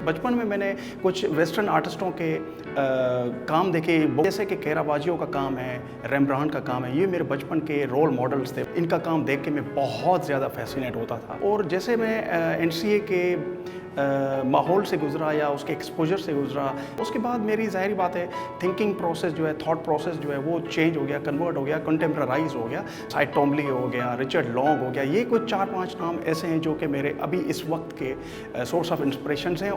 बचपन में मैंने कुछ वेस्टर्न आर्टिस्टों के काम देखे, जैसे कि कैरावाजियो का काम है, रेम्ब्रांड का काम है। ये मेरे बचपन के रोल मॉडल्स थे। इनका काम देख के मैं बहुत ज़्यादा फैसिनेट होता था। और जैसे मैं एनसीए के माहौल से गुजरा या उसके एक्सपोजर से गुजरा, उसके बाद मेरी ज़ाहिर बात है थिंकिंग प्रोसेस जो है, थॉट प्रोसेस जो है वो चेंज हो गया, कन्वर्ट हो गया, कंटेम्परराइज हो गया। साइड टॉम्बली हो गया, रिचर्ड लॉन्ग हो गया। ये कुछ 4-5 नाम ऐसे हैं जो कि मेरे अभी इस वक्त के सोर्स ऑफ इंस्पिरेशंस हैं।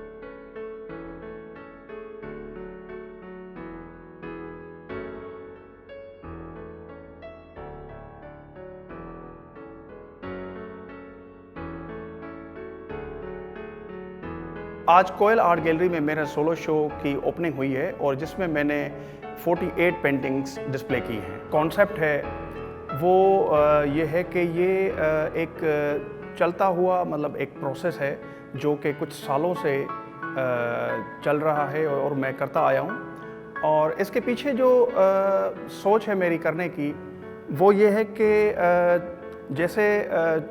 आज कोयल आर्ट गैलरी में मेरा सोलो शो की ओपनिंग हुई है और जिसमें मैंने 48 पेंटिंग्स डिस्प्ले की हैं। कॉन्सेप्ट है वो ये है कि ये एक चलता हुआ मतलब एक प्रोसेस है जो कि कुछ सालों से चल रहा है और मैं करता आया हूँ। और इसके पीछे जो सोच है मेरी करने की वो ये है कि जैसे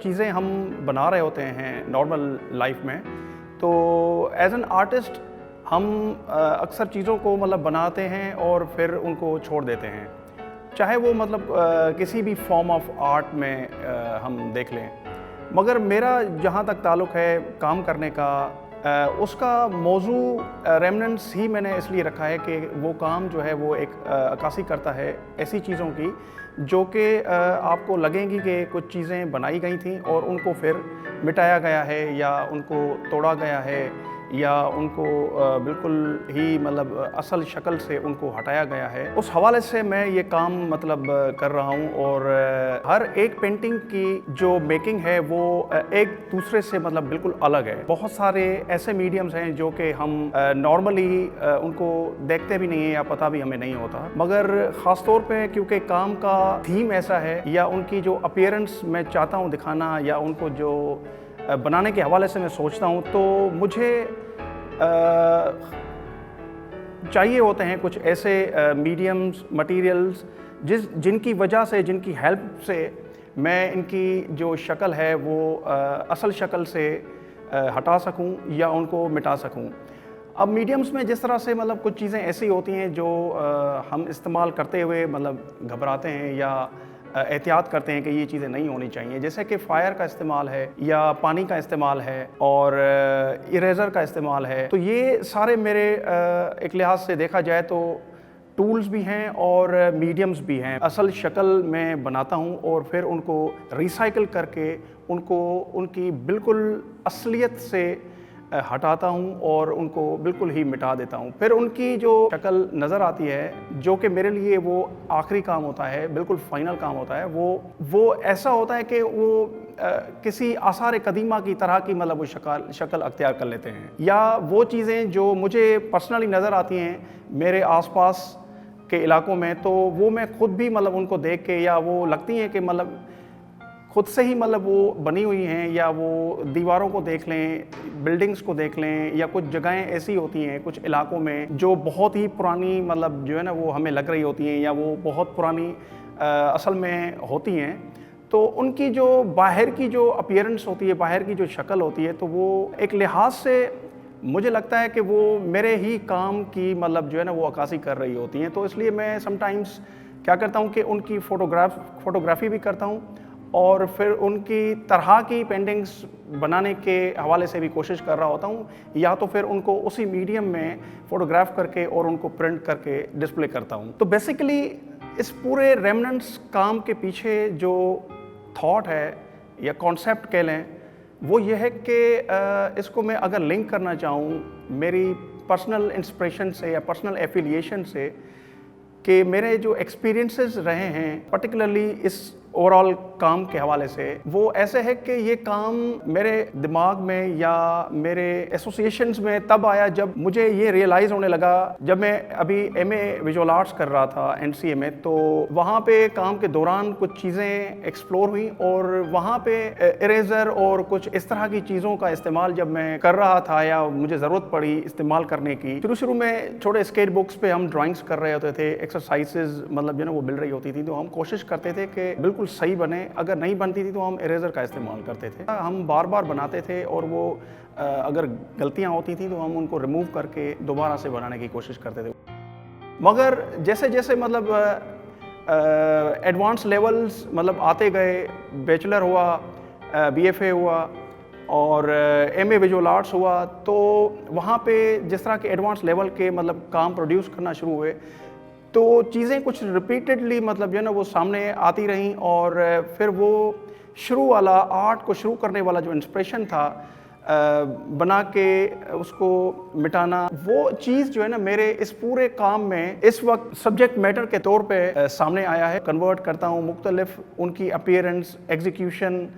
चीज़ें हम बना रहे होते हैं नॉर्मल लाइफ में, तो एज एन आर्टिस्ट हम अक्सर चीज़ों को मतलब बनाते हैं और फिर उनको छोड़ देते हैं, चाहे वो मतलब किसी भी फॉर्म ऑफ आर्ट में हम देख लें। मगर मेरा जहाँ तक ताल्लुक़ है काम करने का, उसका मौजू रेमनेंट्स ही मैंने इसलिए रखा है कि वो काम जो है वो एक अक्कासी करता है ऐसी चीज़ों की जो कि आपको लगेंगी कि कुछ चीज़ें बनाई गई थीं और उनको फिर मिटाया गया है या उनको तोड़ा गया है या उनको बिल्कुल ही मतलब असल शक्ल से उनको हटाया गया है। उस हवाले से मैं ये काम मतलब कर रहा हूँ। और हर एक पेंटिंग की जो मेकिंग है वो एक दूसरे से मतलब बिल्कुल अलग है। बहुत सारे ऐसे मीडियम्स हैं जो कि हम नॉर्मली उनको देखते भी नहीं हैं या पता भी हमें नहीं होता, मगर ख़ास तौर पे क्योंकि काम का थीम ऐसा है या उनकी जो अपीयरेंस मैं चाहता हूँ दिखाना या उनको जो बनाने के हवाले से मैं सोचता हूँ, तो मुझे चाहिए होते हैं कुछ ऐसे मीडियम्स, मटेरियल्स जिनकी वजह से, जिनकी हेल्प से मैं इनकी जो शक्ल है वो असल शक्ल से हटा सकूं या उनको मिटा सकूं। अब मीडियम्स में जिस तरह से मतलब कुछ चीज़ें ऐसी होती हैं जो हम इस्तेमाल करते हुए मतलब घबराते हैं या एहतियात करते हैं कि ये चीज़ें नहीं होनी चाहिए, जैसे कि फायर का इस्तेमाल है या पानी का इस्तेमाल है और इरेज़र का इस्तेमाल है। तो ये सारे मेरे एक लिहाज से देखा जाए तो टूल्स भी हैं और मीडियम्स भी हैं। असल शक्ल मैं बनाता हूँ और फिर उनको रिसाइकिल करके उनको उनकी बिल्कुल असलियत से हटाता हूँ और उनको बिल्कुल ही मिटा देता हूँ। फिर उनकी जो शक्ल नज़र आती है जो कि मेरे लिए वो आखिरी काम होता है, बिल्कुल फाइनल काम होता है, वो ऐसा होता है कि वो किसी आसार कदीमा की तरह की मतलब वो शक्ल अख्तियार कर लेते हैं। या वो चीज़ें जो मुझे पर्सनली नज़र आती हैं मेरे आसपास के इलाकों में, तो वो मैं खुद भी मतलब उनको देख के या वो लगती हैं कि मतलब खुद से ही मतलब वो बनी हुई हैं, या वो दीवारों को देख लें, बिल्डिंग्स को देख लें, या कुछ जगहें ऐसी होती हैं कुछ इलाकों में जो बहुत ही पुरानी मतलब जो है ना वो हमें लग रही होती हैं या वो बहुत पुरानी असल में होती हैं। तो उनकी जो बाहर की जो अपीयरेंस होती है, बाहर की जो शक्ल होती है, तो वो एक लिहाज से मुझे लगता है कि वो मेरे ही काम की मतलब जो है ना वो अक्कासी कर रही होती हैं। तो इसलिए मैं समटाइम्स क्या करता हूँ कि उनकी फ़ोटोग्राफ़ी भी करता हूँ और फिर उनकी तरह की पेंटिंग्स बनाने के हवाले से भी कोशिश कर रहा होता हूँ, या तो फिर उनको उसी मीडियम में फ़ोटोग्राफ करके और उनको प्रिंट करके डिस्प्ले करता हूँ। तो बेसिकली इस पूरे रेमनेंट्स काम के पीछे जो थॉट है या कॉन्सेप्ट कह लें, वो ये है कि इसको मैं अगर लिंक करना चाहूँ मेरी पर्सनल इंस्पिरेशन से या पर्सनल एफिलिएशन से, कि मेरे जो एक्सपीरियंसेस रहे हैं पर्टिकुलरली इस ओवरऑल काम के हवाले से, वो ऐसे है कि ये काम मेरे दिमाग में या मेरे एसोसिएशंस में तब आया जब मुझे ये रियलाइज़ होने लगा, जब मैं अभी एमए विजुअल आर्ट्स कर रहा था एनसीए में, तो वहाँ पे काम के दौरान कुछ चीज़ें एक्सप्लोर हुई और वहाँ पे इरेज़र और कुछ इस तरह की चीज़ों का इस्तेमाल जब मैं कर रहा था या मुझे ज़रूरत पड़ी इस्तेमाल करने की, शुरू में छोटे स्केच बुक्स पे हम ड्राइंग्स कर रहे होते थे, एक्सरसाइजेज मतलब जो ना वो मिल रही होती थी, तो हम कोशिश करते थे कि बिल्कुल बिल्कुल सही बने। अगर नहीं बनती थी तो हम इरेज़र का इस्तेमाल करते थे। हम बार-बार बनाते थे और वो अगर गलतियाँ होती थी तो हम उनको रिमूव करके दोबारा से बनाने की कोशिश करते थे। मगर जैसे-जैसे मतलब एडवांस लेवल्स मतलब आते गए, बैचलर हुआ, बीएफए हुआ और एमए विजुअल आर्ट्स हुआ, तो वहाँ पे जिस तरह के एडवांस लेवल के मतलब काम प्रोड्यूस करना शुरू हुए, तो चीज़ें कुछ रिपीटेडली मतलब जो है ना वो सामने आती रहीं और फिर वो शुरू वाला आर्ट को शुरू करने वाला जो इंस्पिरेशन था बना के उसको मिटाना, वो चीज़ जो है ना मेरे इस पूरे काम में इस वक्त सब्जेक्ट मैटर के तौर पे सामने आया है। कन्वर्ट करता हूँ मुख्तलिफ उनकी अपीयरेंस, एग्जीक्यूशन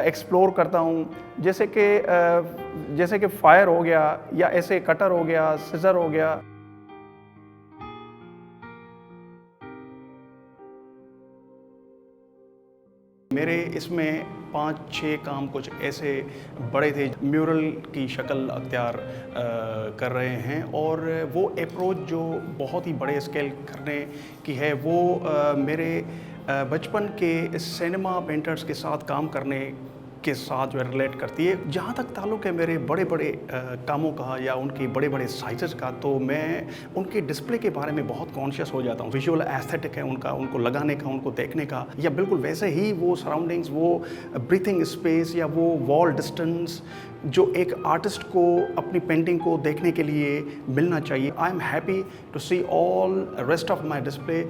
एक्सप्लोर करता हूँ, जैसे कि फायर हो गया या ऐसे कटर हो गया, सिजर हो गया। मेरे इसमें 5-6 काम कुछ ऐसे बड़े थे, म्यूरल की शक्ल अख्तियार कर रहे हैं और वो अप्रोच जो बहुत ही बड़े स्केल करने की है, वो मेरे बचपन के सिनेमा पेंटर्स के साथ काम करने के साथ जो है रिलेट करती है। जहाँ तक ताल्लुक़ है मेरे बड़े-बड़े कामों का या उनके बड़े-बड़े साइज़ेस का, तो मैं उनके डिस्प्ले के बारे में बहुत कॉन्शियस हो जाता हूँ। विजुअल एस्थेटिक है उनका, उनको लगाने का, उनको देखने का, या बिल्कुल वैसे ही वो सराउंडिंग्स, वो ब्रीथिंग स्पेस या वो वॉल डिस्टेंस जो एक आर्टिस्ट को अपनी पेंटिंग को देखने के लिए मिलना चाहिए। I am happy to see all rest of my display.